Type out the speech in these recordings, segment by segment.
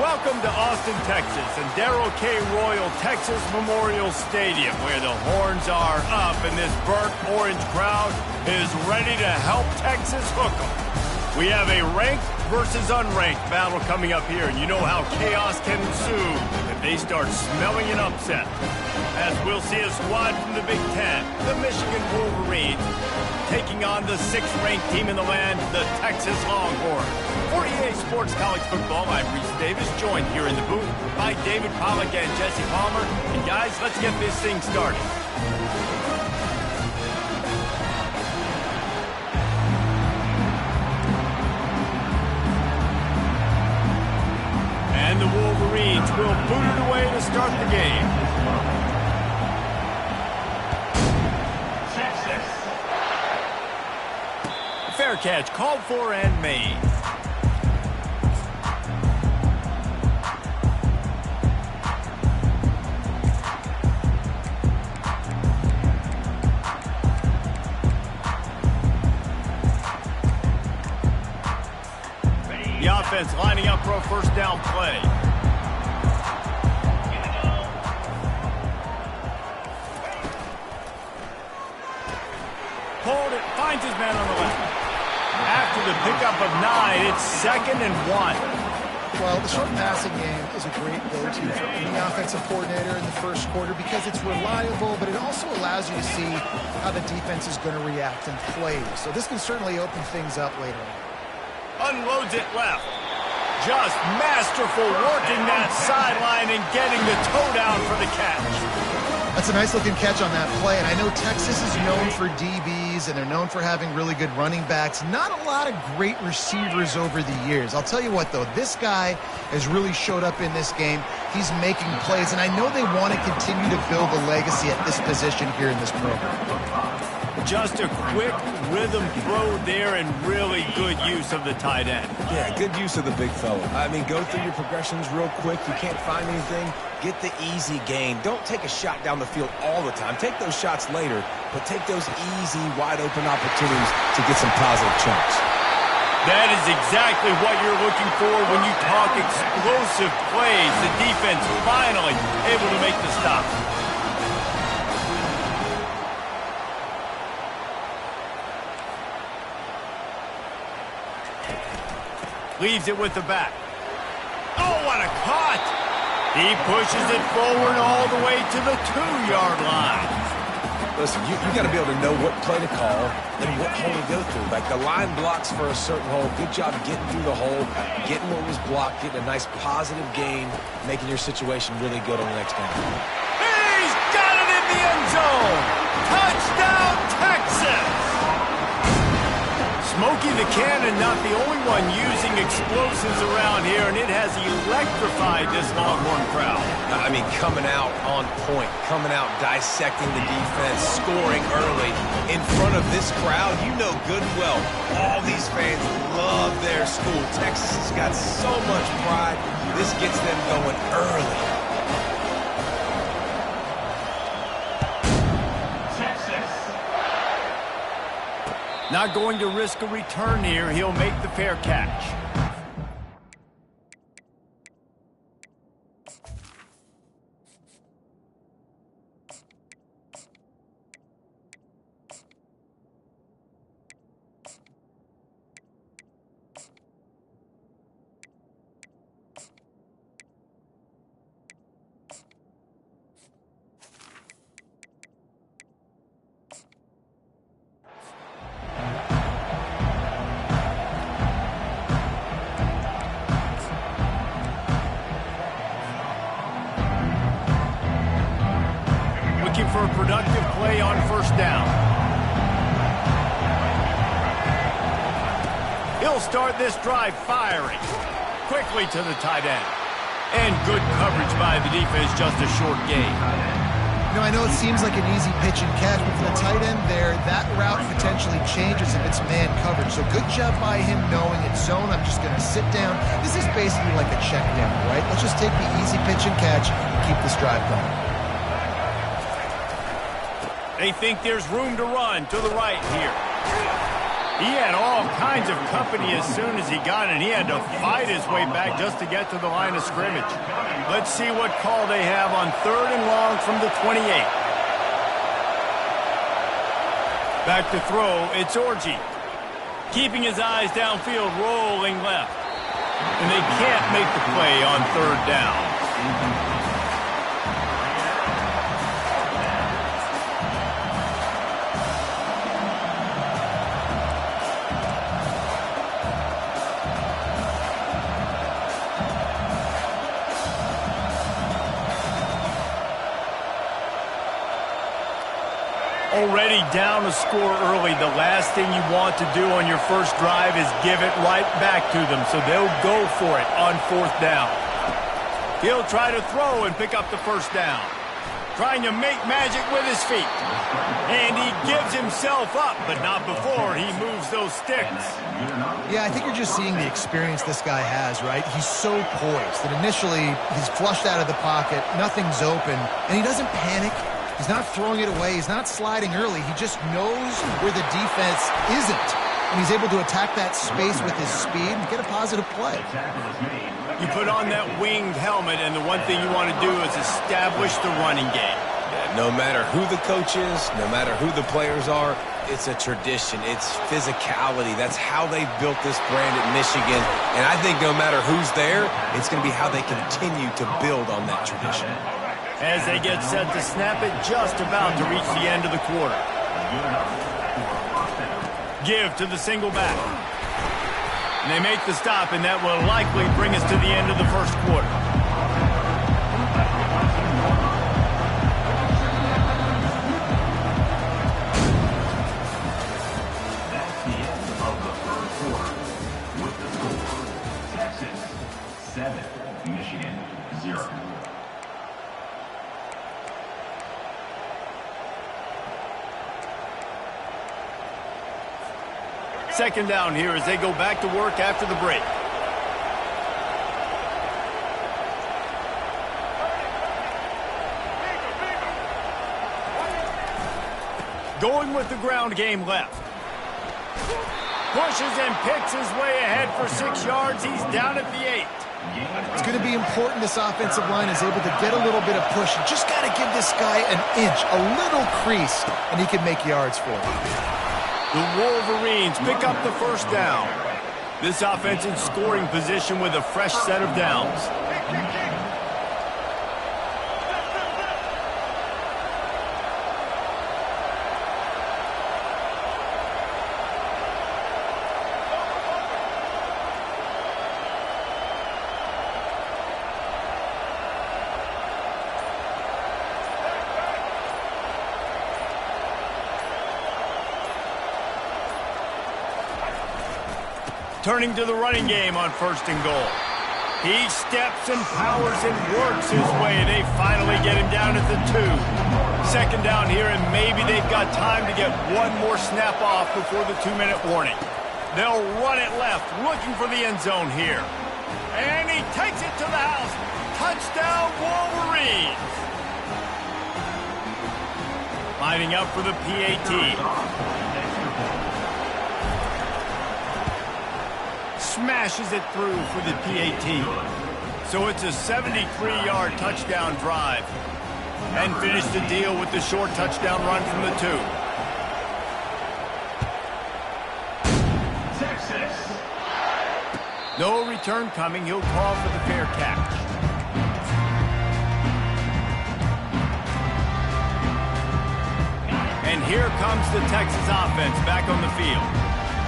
Welcome to Austin, Texas, and Darrell K. Royal Texas Memorial Stadium, where the horns are up and this burnt orange crowd is ready to help Texas hook 'em. We have a ranked versus unranked battle coming up here, and you know how chaos can ensue if they start smelling an upset. As we'll see a squad from the Big Ten, the Michigan Wolverines, taking on the 6th-ranked team in the land, the Texas Longhorns. For EA Sports College Football, I'm Reese Davis, joined here in the booth by David Pollack and Jesse Palmer. And guys, let's get this thing started. And the Wolverines will boot it away to start the game. Fair catch called for and made. The offense lining up for a first down play. Hold it, finds his man on the left. After the pickup of 9, it's 2nd and 1. Well, the short passing game is a great go-to for any offensive coordinator in the first quarter because it's reliable, but it also allows you to see how the defense is going to react and play. So this can certainly open things up later on. Unloads it left. Just masterful working that sideline and getting the toe down for the catch. That's a nice-looking catch on that play, and I know Texas is known for DBs, and they're known for having really good running backs. Not a lot of great receivers over the years. I'll tell you what, though, this guy has really showed up in this game. He's making plays, and I know they want to continue to build a legacy at this position here in this program. Just a quick rhythm throw there and really good use of the tight end. Yeah, good use of the big fella. I mean, go through your progressions real quick. You can't find anything, get the easy gain. Don't take a shot down the field all the time. Take those shots later, but take those easy, wide-open opportunities to get some positive chunks. That is exactly what you're looking for when you talk explosive plays. The defense finally able to make the stop. Leaves it with the back. Oh, what a cut! He pushes it forward all the way to the 2-yard line. Listen, you got to be able to know what play to call and what hole to go through. Like the line blocks for a certain hole. Good job getting through the hole, getting what was blocked, getting a nice positive gain, making your situation really good on the next down. He's got it in the end zone! Touchdown, Texas! Smokey the Cannon, not the only one using explosives around here, and it has electrified this Longhorn crowd. I mean, coming out on point, coming out dissecting the defense, scoring early in front of this crowd. You know good and well, all these fans love their school. Texas has got so much pride. This gets them going early. Not going to risk a return here. He'll make the fair catch. For a productive play on first down. He'll start this drive firing. Quickly to the tight end. And good coverage by the defense, just a short gain. You know, I know it seems like an easy pitch and catch, but for the tight end there, that route potentially changes if it's man coverage. So good job by him knowing it's zone. I'm just going to sit down. This is basically like a check down, right? Let's just take the easy pitch and catch and keep this drive going. They think there's room to run to the right here. He had all kinds of company as soon as he got it. He had to fight his way back just to get to the line of scrimmage. Let's see what call they have on 3rd and long from the 28. Back to throw, it's Orji. Keeping his eyes downfield, rolling left. And they can't make the play on 3rd down. Already down a score early. The last thing you want to do on your first drive is give it right back to them, so they'll go for it on 4th down. He'll try to throw and pick up the 1st down. Trying to make magic with his feet. And he gives himself up, but not before he moves those sticks. Yeah, I think you're just seeing the experience this guy has, right? He's so poised that initially he's flushed out of the pocket, nothing's open, and he doesn't panic. He's not throwing it away. He's not sliding early. He just knows where the defense isn't. And he's able to attack that space with his speed and get a positive play. You put on that winged helmet, and the one thing you want to do is establish the running game. No matter who the coach is, no matter who the players are, it's a tradition. It's physicality. That's how they built this brand at Michigan. And I think no matter who's there, it's going to be how they continue to build on that tradition. As they get set to snap it, just about to reach the end of the quarter. Give to the single back. And they make the stop, and that will likely bring us to the end of the first quarter. That's the end of the third quarter. With the score, Texas 7, Michigan 0. Second down here as they go back to work after the break. Going with the ground game left. Pushes and picks his way ahead for 6 yards. He's down at the 8. It's going to be important this offensive line is able to get a little bit of push. You just got to give this guy an inch, a little crease, and he can make yards for him. The Wolverines pick up the first down. This offense in scoring position with a fresh set of downs. Turning to the running game on 1st and goal. He steps and powers and works his way. They finally get him down at the 2. Second down here, and maybe they've got time to get one more snap off before the 2-minute warning. They'll run it left, looking for the end zone here. And he takes it to the house. Touchdown, Wolverines! Lining up for the PAT. Smashes it through for the PAT. So it's a 73-yard touchdown drive. And finish the deal with the short touchdown run from the 2. Texas. No return coming. He'll call for the fair catch. And here comes the Texas offense back on the field.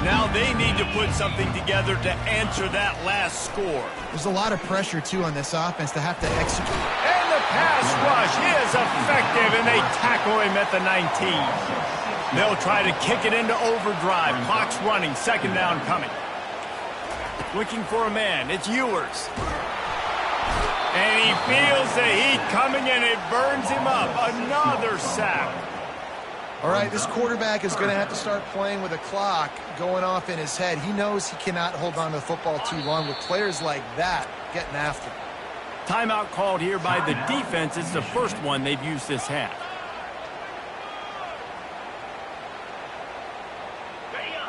Now they need to put something together to answer that last score. There's a lot of pressure, too, on this offense to have to execute. And the pass rush is effective, and they tackle him at the 19. They'll try to kick it into overdrive. Clock's running. Second down coming. Looking for a man. It's Ewers. And he feels the heat coming, and it burns him up. Another sack. All right, this quarterback is going to have to start playing with a clock going off in his head. He knows he cannot hold on to the football too long with players like that getting after him. Timeout called here by the defense. It's the first one they've used this half.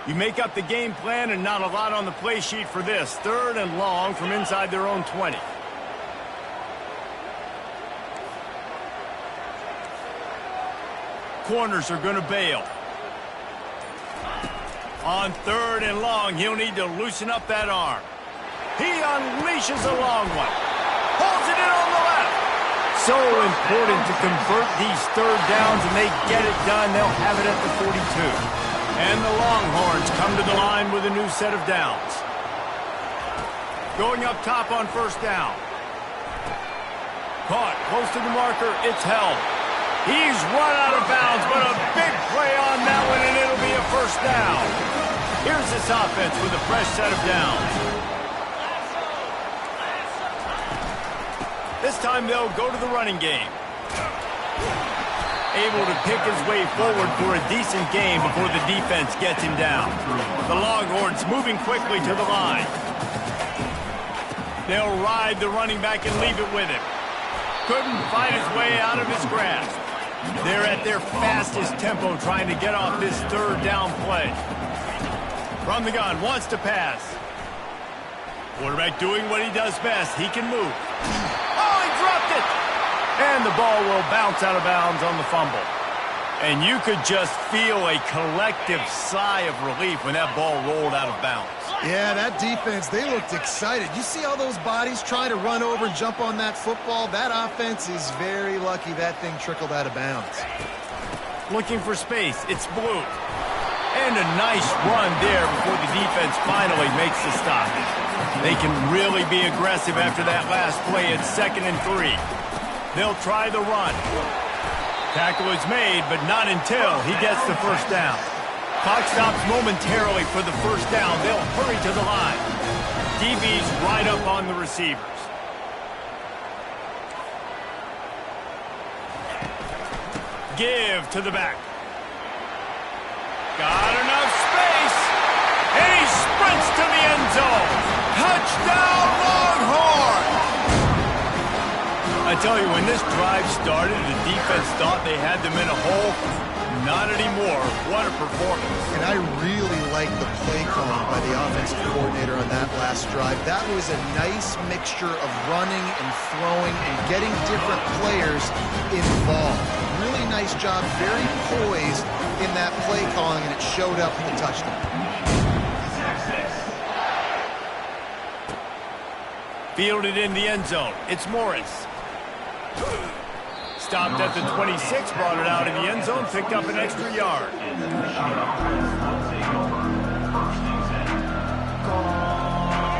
You make up the game plan and not a lot on the play sheet for this. 3rd and long from inside their own 20. Corners are going to bail. On 3rd and long, he'll need to loosen up that arm. He unleashes a long one. Holds it in on the left. So important to convert these 3rd downs, and they get it done. They'll have it at the 42. And the Longhorns come to the line with a new set of downs. Going up top on 1st down. Caught close to the marker. It's held. He's run out of bounds, but a big play on that one, and it'll be a 1st down. Here's this offense with a fresh set of downs. This time they'll go to the running game. Able to pick his way forward for a decent game before the defense gets him down. The Longhorns moving quickly to the line. They'll ride the running back and leave it with him. Couldn't fight his way out of his grasp. They're at their fastest tempo trying to get off this 3rd down play. From the gun, wants to pass. Quarterback doing what he does best. He can move. Oh, he dropped it! And the ball will bounce out of bounds on the fumble. And you could just feel a collective sigh of relief when that ball rolled out of bounds. Yeah, that defense, they looked excited. You see all those bodies trying to run over and jump on that football? That offense is very lucky that thing trickled out of bounds. Looking for space. It's Blue. And a nice run there before the defense finally makes the stop. They can really be aggressive after that last play. It's 2nd and 3. They'll try the run. Tackle is made, but not until he gets the 1st down. Clock stops momentarily for the 1st down. They'll hurry to the line. DB's right up on the receivers. Give to the back. Got enough space. And he sprints to the end zone. Touchdown, Longhorn! I tell you, when this drive started, the defense thought they had them in a hole. Not anymore. What a performance. And I really like the play calling by the offensive coordinator on that last drive. That was a nice mixture of running and throwing and getting different players involved. Really nice job, very poised in that play calling, and it showed up in the touchdown. Fielded in the end zone. It's Morris. Stopped at the 26, brought it out in the end zone, picked up an extra yard.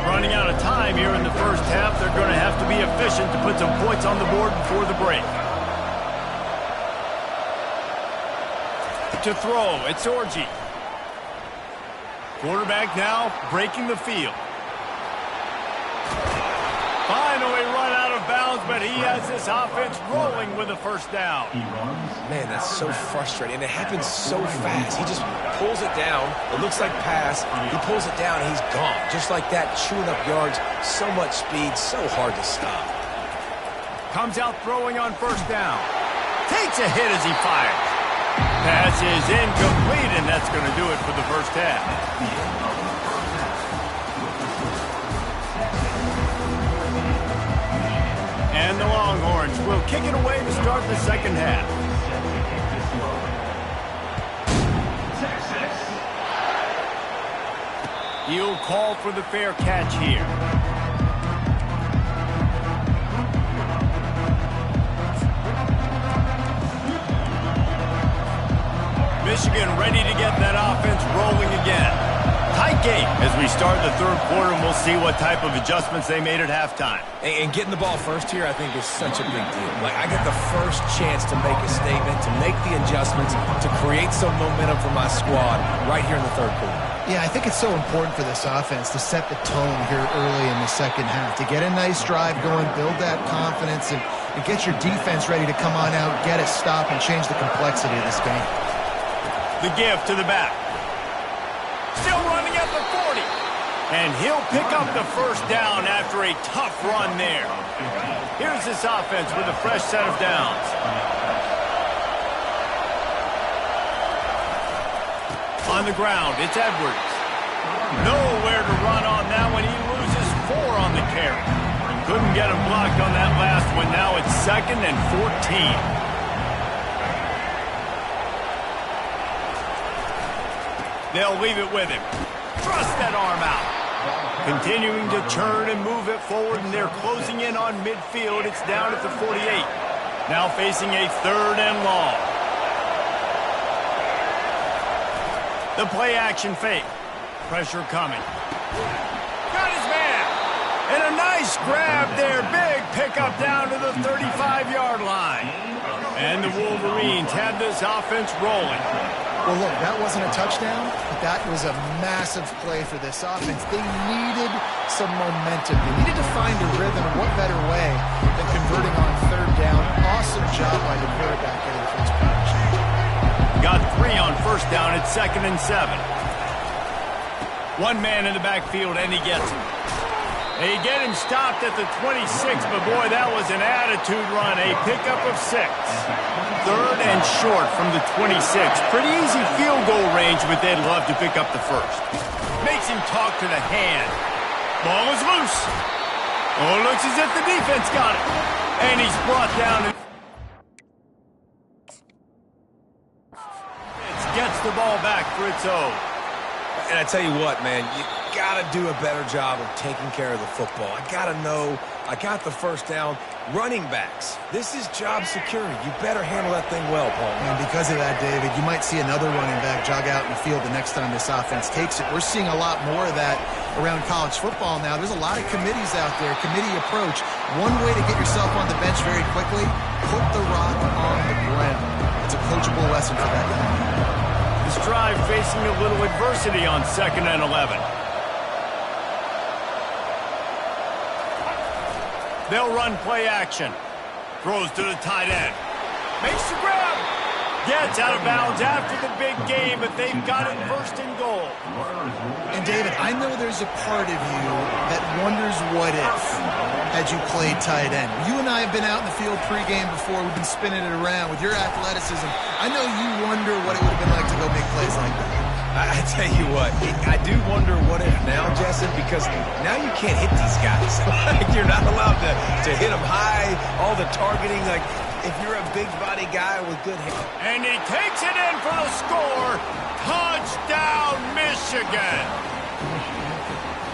Running out of time here in the 1st half. They're going to have to be efficient to put some points on the board before the break. To throw, it's Orji. Quarterback now breaking the field. Finally run out of bounds, but he has this offense rolling with a 1st down. Man, that's so frustrating. And it happens so fast. He just pulls it down. It looks like pass. He pulls it down, and he's gone. Just like that, chewing up yards. So much speed, so hard to stop. Comes out throwing on 1st down. Takes a hit as he fires. Pass is incomplete, and that's going to do it for the 1st half. And the Longhorns will kick it away to start the 2nd half. He'll call for the fair catch here. Michigan ready to get that offense rolling again. Tight game as we start the 3rd quarter, and we'll see what type of adjustments they made at halftime. And getting the ball first here, I think, is such a big deal. Like, I get the first chance to make a statement, to make the adjustments, to create some momentum for my squad right here in the 3rd quarter. Yeah, I think it's so important for this offense to set the tone here early in the 2nd half, to get a nice drive going, build that confidence, and get your defense ready to come on out, get a stop, and change the complexity of this game. The give to the back. Still running at the 40. And he'll pick up the 1st down after a tough run there. Here's this offense with a fresh set of downs. On the ground, it's Edwards. Nowhere to run on that one. He loses 4 on the carry. Couldn't get him blocked on that last one. Now it's 2nd and 14. They'll leave it with him. Thrust that arm out. Continuing to turn and move it forward, and they're closing in on midfield. It's down at the 48. Now facing a 3rd and long. The play action fake. Pressure coming. Got his man. And a nice grab there. Big pickup down to the 35-yard line. And the Wolverines have this offense rolling. Well, look, that wasn't a touchdown, but that was a massive play for this offense. They needed some momentum. They needed to find a rhythm. What better way than converting on 3rd down? Awesome job by the quarterback getting first position. Got 3 on 1st down. It's 2nd and 7. One man in the backfield, and he gets him. They get him stopped at the 26, but boy, that was an attitude run. A pickup of 6. 3rd and short from the 26. Pretty easy field goal range, but they'd love to pick up the 1st. Makes him talk to the hand. Ball is loose. Oh, looks as if the defense got it. And he's brought down. Gets the ball back for its own. And I tell you what, man, you got to do a better job of taking care of the football. I got to know I got the 1st down. Running backs, this is job security. You better handle that thing well, Paul. And because of that, David, you might see another running back jog out in the field the next time this offense takes it. We're seeing a lot more of that around college football now. There's a lot of committees out there, committee approach. One way to get yourself on the bench very quickly, put the rock on the ground. It's a coachable lesson for that guy. This drive facing a little adversity on 2nd and 11. They'll run play action. Throws to the tight end. Makes the grab. Gets out of bounds after the big game, but they've got it 1st and goal. And David, I know there's a part of you that wonders what if had you played tight end. You and I have been out in the field pregame before. We've been spinning it around with your athleticism. I know you wonder what it would have been like to go make plays like that. I tell you what, I do wonder what if now, Justin, because now you can't hit these guys. You're not allowed to hit them high, all the targeting. Like, if you're a big body guy with good hands. And he takes it in for the score. Touchdown, Michigan.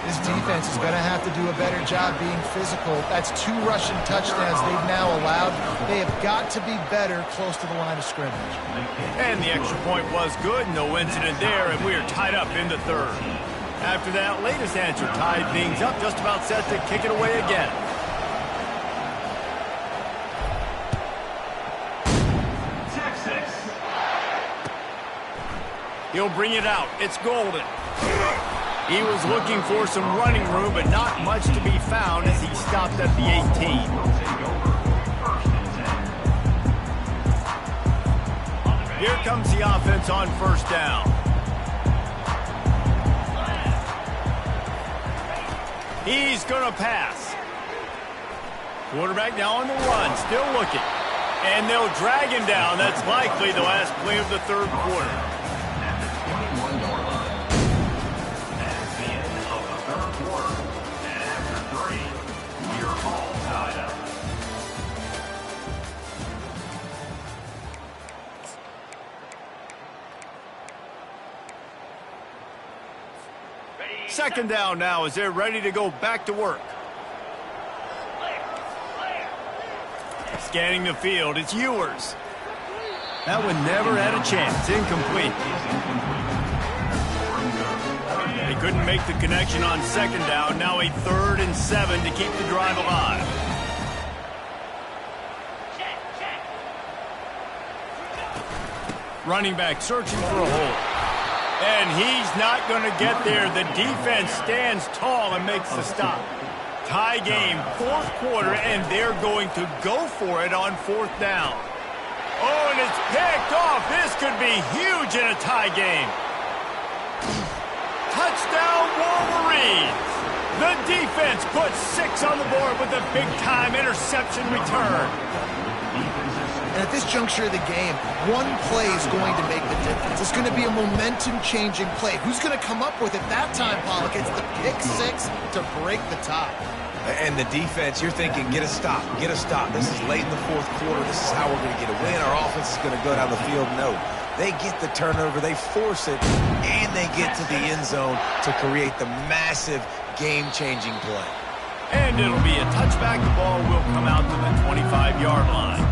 This defense is going to have to do a better job being physical. That's 2 rushing touchdowns they've now allowed. They have got to be better close to the line of scrimmage. And the extra point was good. No incident there, and we are tied up in the 3rd. After that latest answer tied things up, just about set to kick it away again. He'll bring it out. It's Golden. He was looking for some running room, but not much to be found as he stopped at the 18. Here comes the offense on 1st down. He's going to pass. Quarterback now on the run, still looking. And they'll drag him down. That's likely the last play of the 3rd quarter. Second down now as they're ready to go back to work. Scanning the field, it's Ewers. That one never had a chance. Incomplete. They couldn't make the connection on 2nd down. Now a 3rd and 7 to keep the drive alive. Running back searching for a hole. And he's not going to get there. The defense stands tall and makes the stop. Tie game, 4th quarter, and they're going to go for it on 4th down. Oh, and it's picked off. This could be huge in a tie game. Touchdown, Wolverines. The defense puts 6 on the board with a big-time interception return. And at this juncture of the game, one play is going to make the difference. It's going to be a momentum-changing play. Who's going to come up with it that time, Pollock? It's the pick six to break the tie. And the defense, you're thinking, get a stop, get a stop. This is late in the fourth quarter. This is how we're going to get a win. Our offense is going to go down the field. No, they get the turnover, they force it, and they get to the end zone to create the massive game-changing play. And it'll be a touchback. The ball will come out to the 25-yard line.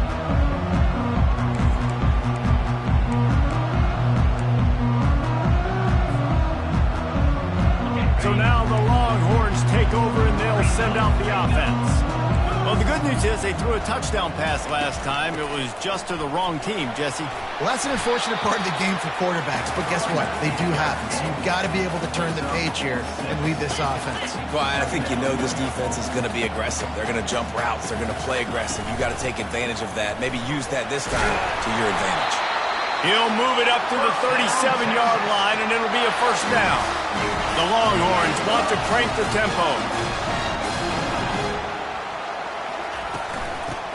So now the Longhorns take over and they'll send out the offense. Well, the good news is they threw a touchdown pass last time. It was just to the wrong team, Jesse. Well, that's an unfortunate part of the game for quarterbacks, but guess what? They do happen. So you've got to be able to turn the page here and lead this offense. Well, I think you know this defense is going to be aggressive. They're going to jump routes. They're going to play aggressive. You got to take advantage of that. Maybe use that this time to your advantage. He'll move it up to the 37-yard line, and it'll be a first down. The Longhorns want to crank the tempo.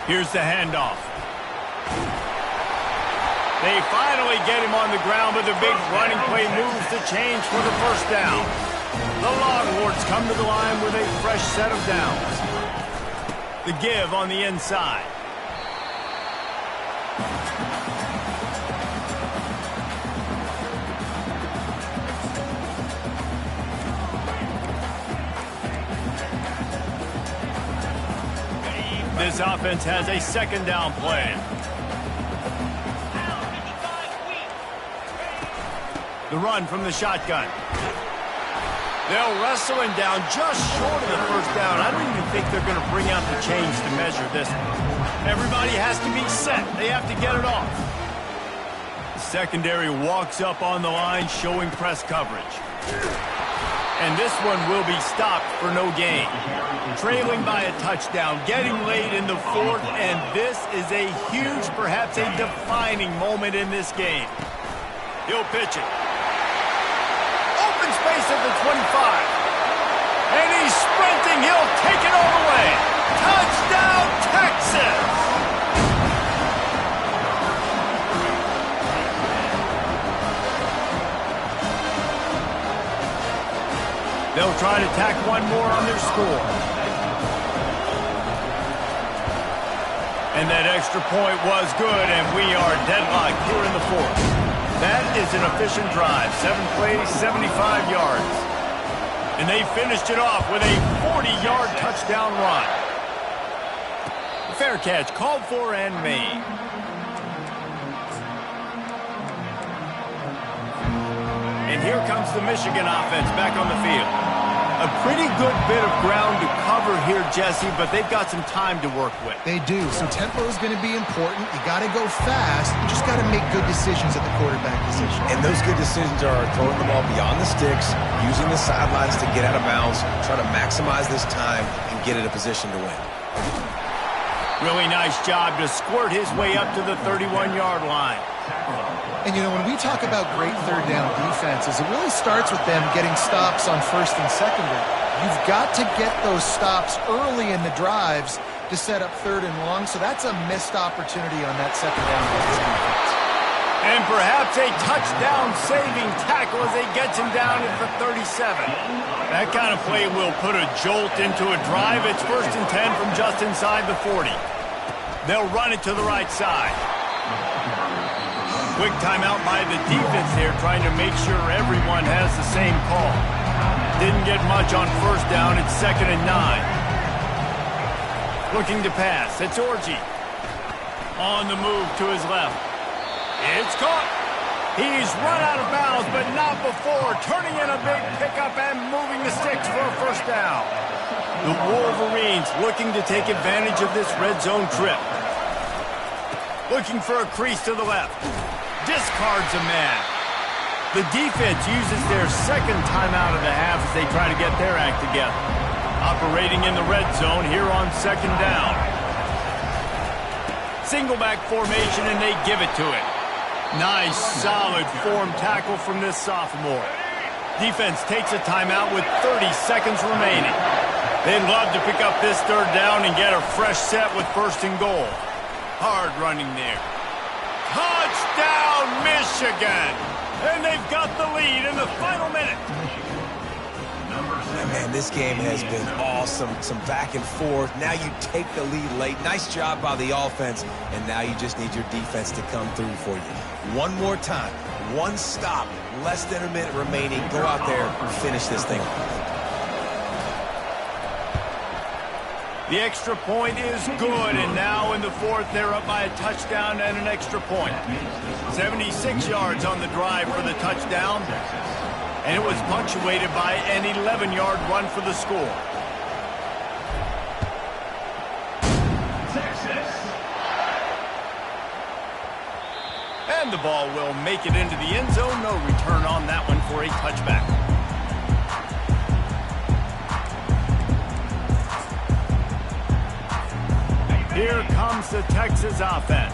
Here's the handoff. They finally get him on the ground, but the big running play moves the change for the first down. The Longhorns come to the line with a fresh set of downs. The give on the inside. This offense has a second down play. The run from the shotgun. They'll wrestle him down just short of the first down. I don't even think they're going to bring out the chains to measure this one. Everybody has to be set. They have to get it off. The secondary walks up on the line, showing press coverage. And this one will be stopped for no gain. Trailing by a touchdown, getting late in the fourth, and this is a huge, perhaps a defining moment in this game. He'll pitch it. Open space at the 25. And he's sprinting. He'll take it all the way. Touchdown, Texas! They'll try to tack one more on their score. And that extra point was good, and we are deadlocked here in the fourth. That is an efficient drive. 7 plays, 75 yards. And they finished it off with a 40-yard touchdown run. Fair catch called for and made. And here comes the Michigan offense back on the field. A pretty good bit of ground to cover here, Jesse, but they've got some time to work with. They do, so tempo is going to be important. You got to go fast. You just got to make good decisions at the quarterback position. And those good decisions are throwing the ball beyond the sticks, using the sidelines to get out of bounds, trying to maximize this time and get in a position to win. Really nice job to squirt his way up to the 31-yard line. And, you know, when we talk about great third down defenses, it really starts with them getting stops on first and second down. You've got to get those stops early in the drives to set up third and long, so that's a missed opportunity on that second down defense. And perhaps a touchdown-saving tackle as they gets him down at the 37. That kind of play will put a jolt into a drive. It's 1st and 10 from just inside the 40. They'll run it to the right side. Quick timeout by the defense here, trying to make sure everyone has the same call. Didn't get much on first down. It's 2nd and 9. Looking to pass. It's Orji. On the move to his left. It's caught. He's run out of bounds, but not before. Turning in a big pickup and moving the sticks for a first down. The Wolverines looking to take advantage of this red zone trip. Looking for a crease to the left. Discards a man. The defense uses their second timeout of the half as they try to get their act together. Operating in the red zone here on 2nd down. Single back formation, and they give it to it. Nice, solid form tackle from this sophomore. Defense takes a timeout with 30 seconds remaining. They'd love to pick up this third down and get a fresh set with 1st and goal. Hard running there. Touchdown, Michigan! And they've got the lead in the final minute. And man, this game has been awesome. Some back and forth. Now you take the lead late. Nice job by the offense. And now you just need your defense to come through for you. One more time. One stop. Less than a minute remaining. Go out there and finish this thing off. The extra point is good, and now in the fourth, they're up by a touchdown and an extra point. 76 yards on the drive for the touchdown, and it was punctuated by an 11-yard run for the score. Texas. And the ball will make it into the end zone. No return on that one for a touchback. Here comes the Texas offense.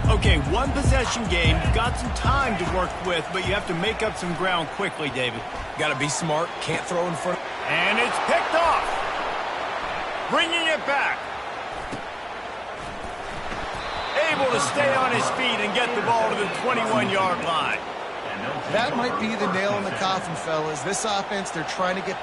Okay, one possession game. You've got some time to work with, but you have to make up some ground quickly, David. Got to be smart. Can't throw in front. And it's picked off. Bringing it back. Able to stay on his feet and get the ball to the 21-yard line. That might be the nail in the coffin, fellas. This offense, they're trying to get